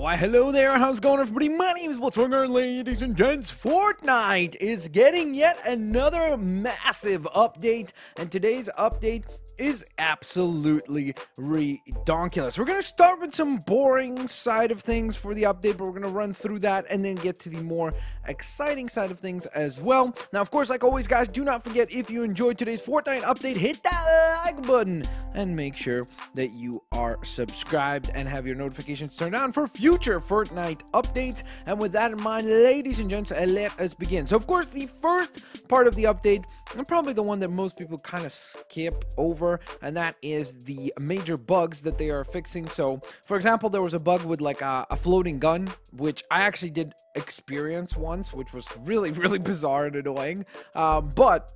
Why, hello there, how's it going, everybody? My name is What's Going On, ladies and gents. Fortnite is getting yet another massive update, and today's update is absolutely redonkulous. We're going to start with some boring side of things for the update, but we're going to run through that and then get to the more exciting side of things as well. Now, of course, like always, guys, do not forget, if you enjoyed today's Fortnite update, hit that like button and make sure that you are subscribed and have your notifications turned on for future Fortnite updates. And with that in mind, ladies and gents, let us begin. So, of course, the first part of the update, and probably the one that most people kind of skip over, and that is the major bugs that they are fixing. So, for example, there was a bug with like a floating gun, which I actually did experience once, which was really bizarre and annoying, but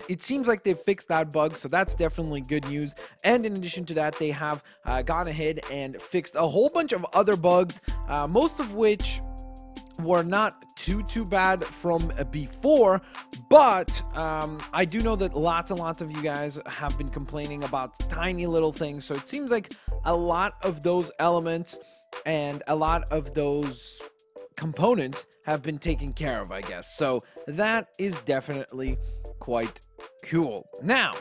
it seems like they've fixed that bug, so that's definitely good news. And in addition to that, they have gone ahead and fixed a whole bunch of other bugs, most of which were not too bad from before, but I do know that lots and lots of you guys have been complaining about tiny little things, so it seems like a lot of those elements and a lot of those components have been taken care of, I guess. So that is definitely quite cool. Now,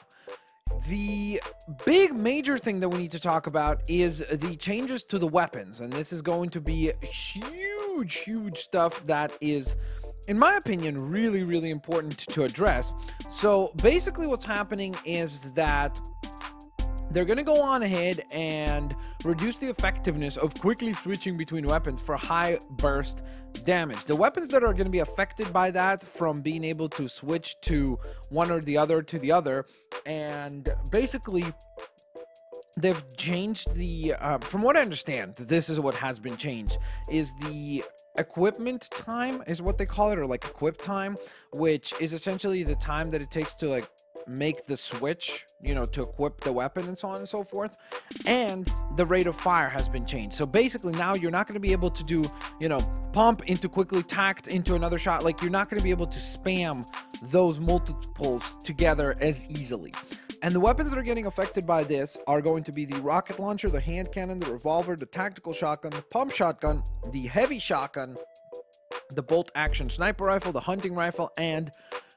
the big major thing that we need to talk about is the changes to the weapons, and this is going to be huge stuff that is, in my opinion, really important to address. So basically what's happening is that they're going to go on ahead and reduce the effectiveness of quickly switching between weapons for high burst damage. The weapons that are going to be affected by that, from being able to switch to one or the other to the other, and basically they've changed the, from what I understand, this is what has been changed, is the equipment time is what they call it, or like equip time, which is essentially the time that it takes to like make the switch, you know, to equip the weapon and so on and so forth. And the rate of fire has been changed. So basically now you're not going to be able to do, you know, pump into quickly tacked into another shot. Like, you're not going to be able to spam those multiples together as easily. And the weapons that are getting affected by this are going to be the rocket launcher, the hand cannon, the revolver, the tactical shotgun, the pump shotgun, the heavy shotgun, the bolt action sniper rifle, the hunting rifle, and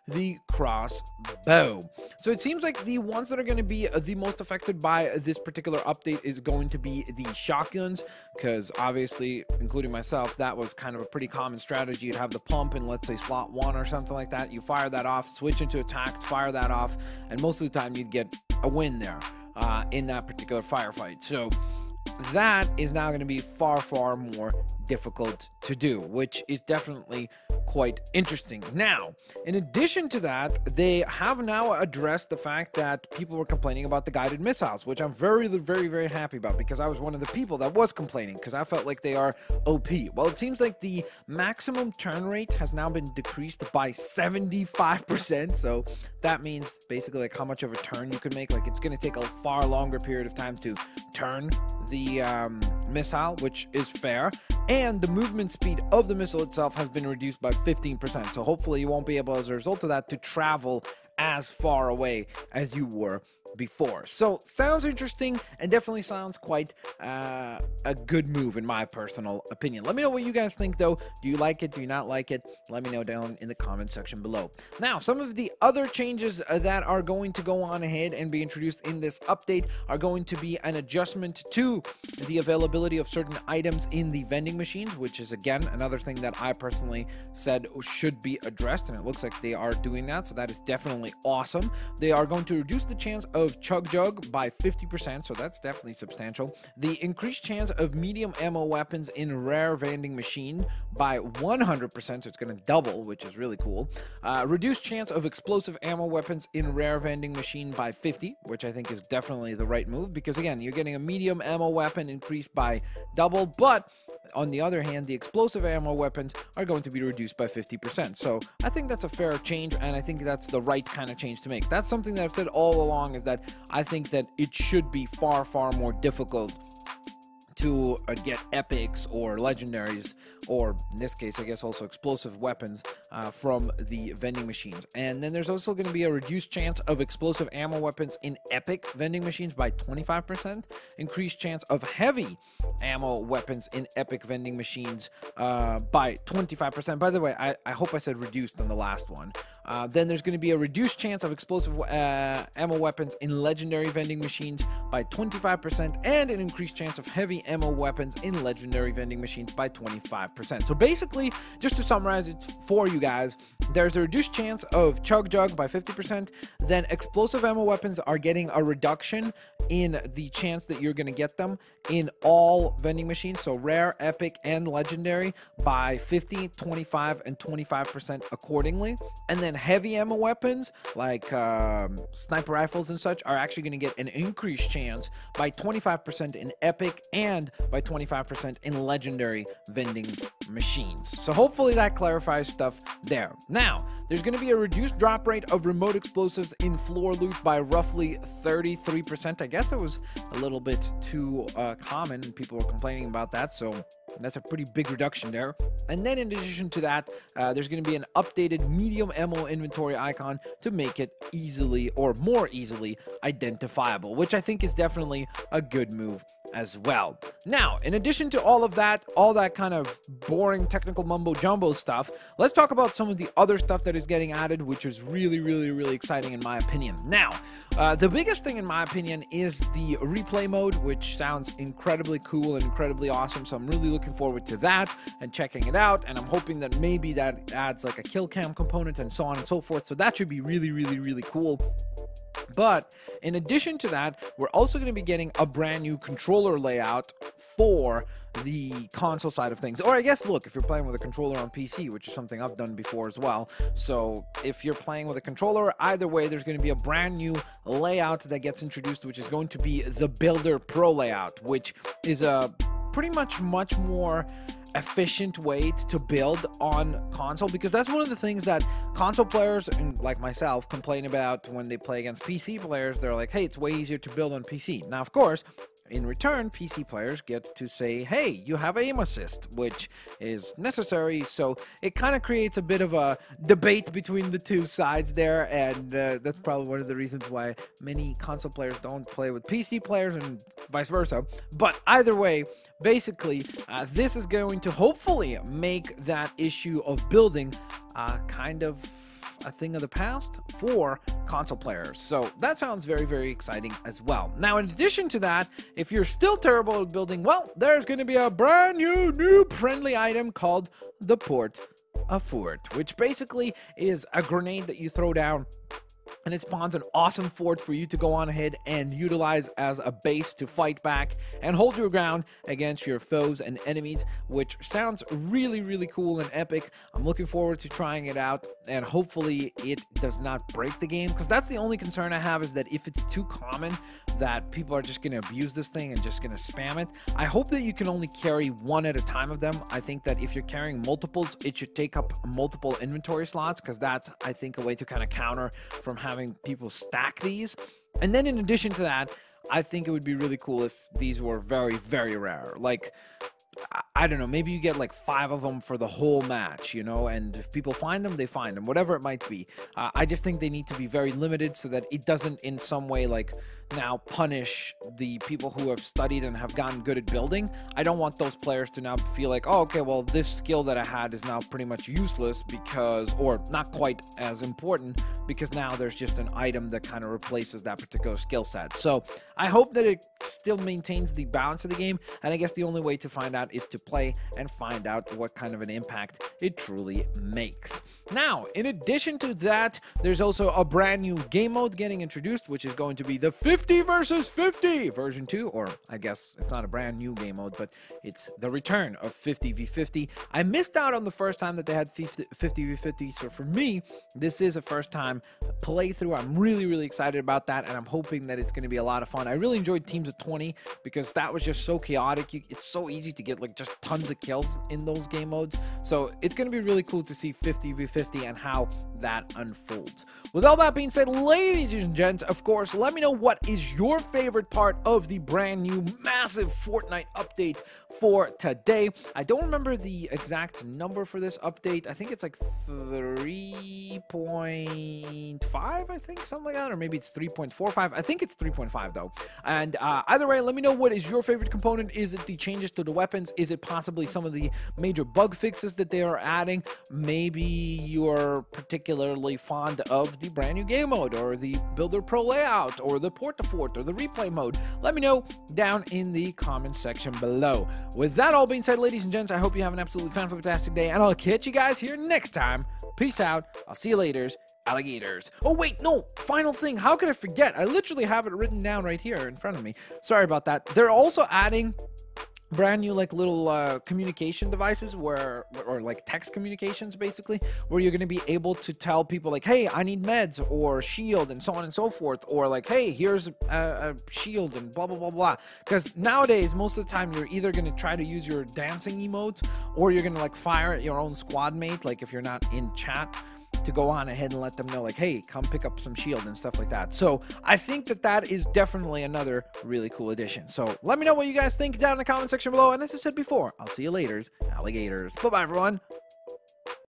the crossbow. So it seems like the ones that are going to be the most affected by this particular update is going to be the shotguns, because obviously, including myself, that was kind of a pretty common strategy. You'd have the pump in, let's say, slot 1 or something like that. You fire that off, switch into attack, fire that off, and most of the time you'd get a win there in that particular firefight. So that is now going to be far more difficult to do, which is definitely quite interesting. Now, in addition to that, they have now addressed the fact that people were complaining about the guided missiles, which I'm very happy about, because I was one of the people that was complaining, because I felt like they are OP. Well, it seems like the maximum turn rate has now been decreased by 75%, so that means basically like how much of a turn you can make. Like, it's going to take a far longer period of time to turn the missile, which is fair, and the movement speed of the missile itself has been reduced by 15%, so hopefully you won't be able, as a result of that, to travel as far away as you were before. So sounds interesting, and definitely sounds quite a good move in my personal opinion. Let me know what you guys think, though. Do you like it? Do you not like it? Let me know down in the comment section below. Now, some of the other changes that are going to go on ahead and be introduced in this update are going to be an adjustment to the availability of certain items in the vending machines, which is, again, another thing that I personally said should be addressed, and it looks like they are doing that, so that is definitely awesome. They are going to reduce the chance of chug jug by 50%, so that's definitely substantial. The increased chance of medium ammo weapons in rare vending machine by 100%, so it's going to double, which is really cool. Reduced chance of explosive ammo weapons in rare vending machine by 50, which I think is definitely the right move, because again, you're getting a medium ammo weapon increased by double, but on the other hand, the explosive ammo weapons are going to be reduced by 50%. So I think that's a fair change, and I think that's the right kind of change to make. That's something that I've said all along, is that I think that it should be far more difficult to get epics or legendaries, or in this case I guess also explosive weapons from the vending machines. And then there's also going to be a reduced chance of explosive ammo weapons in epic vending machines by 25%, increased chance of heavy ammo weapons in epic vending machines by 25%. By the way, I hope I said reduced on the last one. Then there's going to be a reduced chance of explosive ammo weapons in legendary vending machines by 25%, and an increased chance of heavy ammo weapons in legendary vending machines by 25%. So basically, just to summarize it for you guys, there's a reduced chance of chug jug by 50%. Then explosive ammo weapons are getting a reduction in the chance that you're going to get them in all vending machines, so rare, epic, and legendary, by 50, 25, and 25% accordingly. And then heavy ammo weapons like sniper rifles and such are actually going to get an increased chance by 25% in epic and by 25% in legendary vending machines. So hopefully that clarifies stuff there. Now, there's going to be a reduced drop rate of remote explosives in floor loot by roughly 33%. I guess it was a little bit too common. People were complaining about that, so that's a pretty big reduction there. And then in addition to that, there's going to be an updated medium ammo inventory icon to make it easily or more easily identifiable, which I think is definitely a good move as well. Now, in addition to all that kind of boring technical mumbo jumbo stuff, let's talk about some of the other stuff that is getting added, which is really exciting in my opinion. Now, the biggest thing in my opinion is the replay mode, which sounds incredibly cool and incredibly awesome. So I'm really looking forward to that and checking it out, and I'm hoping that maybe that adds like a kill cam component and so on and so forth. So that should be really cool. But in addition to that, we're also going to be getting a brand new controller layout for the console side of things. Or I guess, look, if you're playing with a controller on PC, which is something I've done before as well. So if you're playing with a controller, either way, there's going to be a brand new layout that gets introduced, which is going to be the Builder Pro layout, which is a pretty much more efficient way to build on console, because that's one of the things that console players and like myself complain about when they play against PC players. They're like, hey, it's way easier to build on PC. Now, of course, in return, PC players get to say, hey, you have aim assist, which is necessary. So it kind of creates a bit of a debate between the two sides there, and that's probably one of the reasons why many console players don't play with PC players and vice versa. But either way, basically, this is going to hopefully make that issue of building kind of a thing of the past for console players. So that sounds very exciting as well. Now, in addition to that, if you're still terrible at building, well, there's going to be a brand new friendly item called the Port a Fort, which basically is a grenade that you throw down, and it spawns an awesome fort for you to go on ahead and utilize as a base to fight back and hold your ground against your foes and enemies, which sounds really cool and epic. I'm looking forward to trying it out, and hopefully it does not break the game, because that's the only concern I have, is that if it's too common that people are just going to abuse this thing and just going to spam it. I hope that you can only carry one at a time of them. I think that if you're carrying multiples, it should take up multiple inventory slots, because that's, I think, a way to kind of counter from having people stack these. And then in addition to that, I think it would be really cool if these were very rare. Like, I don't know, maybe you get like 5 of them for the whole match, you know, and if people find them, they find them, whatever it might be. I just think they need to be very limited so that it doesn't in some way like now punish the people who have studied and have gotten good at building. I don't want those players to now feel like, oh, okay, well, this skill that I had is now pretty much useless because, or not quite as important, because now there's just an item that kind of replaces that particular skill set. So I hope that it still maintains the balance of the game, and I guess the only way to find out is to play and find out what kind of an impact it truly makes. Now, in addition to that, there's also a brand new game mode getting introduced, which is going to be the 50 versus 50 version 2, or I guess it's not a brand new game mode, but it's the return of 50v50. I missed out on the first time that they had 50v50, so for me, this is a first time playthrough. I'm really excited about that, and I'm hoping that it's going to be a lot of fun. I really enjoyed Teams of 20 because that was just so chaotic. It's so easy to get like just tons of kills in those game modes. So it's going to be really cool to see 50v50 and how that unfolds. With all that being said, ladies and gents, of course, let me know what is your favorite part of the brand new massive Fortnite update for today. I don't remember the exact number for this update. I think it's like 3.5, I think, something like that, or maybe it's 3.45. I think it's 3.5 though. And either way, let me know what is your favorite component. Is it the changes to the weapons? Is it possibly some of the major bug fixes that they are adding? Maybe you're particularly fond of the brand new game mode, or the Builder Pro layout, or the Port to Fort, or the replay mode. Let me know down in the comments section below. With that all being said, ladies and gents, I hope you have an absolutely fantastic day, and I'll catch you guys here next time. Peace out. I'll see you later, alligators. Oh wait, no, final thing. How could I forget? I literally have it written down right here in front of me. Sorry about that. They're also adding brand new like little communication devices or like text communications, basically, where you're going to be able to tell people like, hey, I need meds or shield and so on and so forth, or like, hey, here's a shield and blah blah blah blah. Because nowadays most of the time you're either going to try to use your dancing emotes, or you're going to like fire at your own squad mate, like if you're not in chat, to go on ahead and let them know like, hey, come pick up some shield and stuff like that. So I think that that is definitely another really cool addition. So let me know what you guys think down in the comment section below, and as I said before, I'll see you later, alligators. Bye bye everyone.